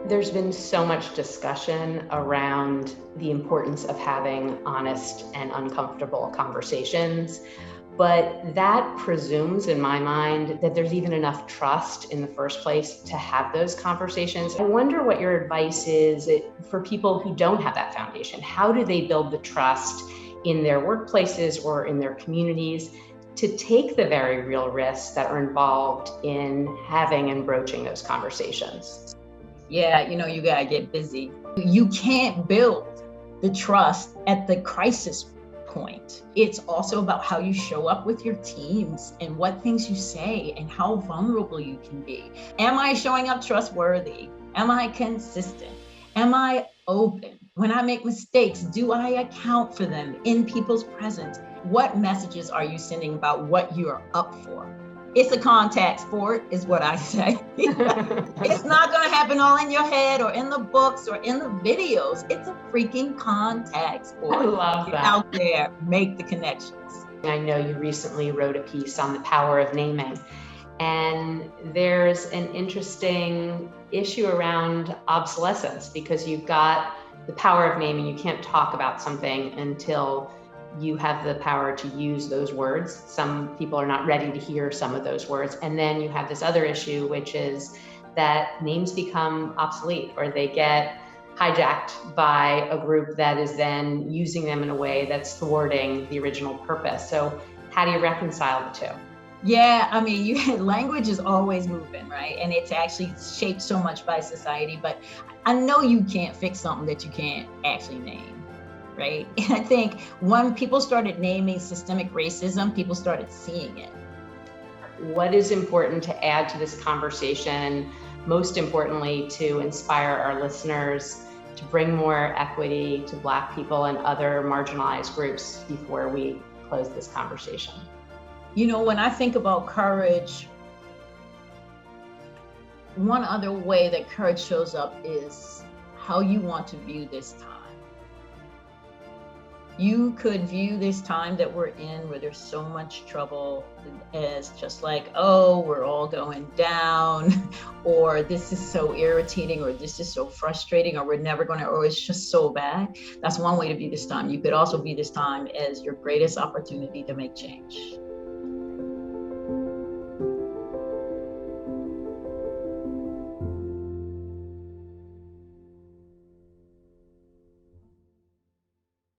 There's been so much discussion around the importance of having honest and uncomfortable conversations, but that presumes, in my mind, that there's even enough trust in the first place to have those conversations. I wonder what your advice is for people who don't have that foundation. How do they build the trust in their workplaces or in their communities to take the very real risks that are involved in having and broaching those conversations? Yeah, you gotta get busy. You can't build the trust at the crisis point. It's also about how you show up with your teams and what things you say and how vulnerable you can be. Am I showing up trustworthy? Am I consistent? Am I open? When I make mistakes, do I account for them in people's presence? What messages are you sending about what you are up for? It's a contact sport, is what I say. It's not going to happen all in your head or in the books or in the videos. It's a freaking contact sport. I love Get that. out there, make the connections. I know you recently wrote a piece on the power of naming, and there's an interesting issue around obsolescence because you've got the power of naming. You can't talk about something until you have the power to use those words. Some people are not ready to hear some of those words. And then you have this other issue, which is that names become obsolete or they get hijacked by a group that is then using them in a way that's thwarting the original purpose. So how do you reconcile the two? Yeah, I mean, language is always moving, right? And it's actually shaped so much by society, but I know you can't fix something that you can't actually name. Right? And I think when people started naming systemic racism, people started seeing it. What is important to add to this conversation, most importantly, to inspire our listeners to bring more equity to Black people and other marginalized groups before we close this conversation? When I think about courage, one other way that courage shows up is how you want to view this time. You could view this time that we're in where there's so much trouble as just like, oh, we're all going down, or this is so irritating, or this is so frustrating, or we're never going to, or it's just so bad. That's one way to view this time. You could also view this time as your greatest opportunity to make change.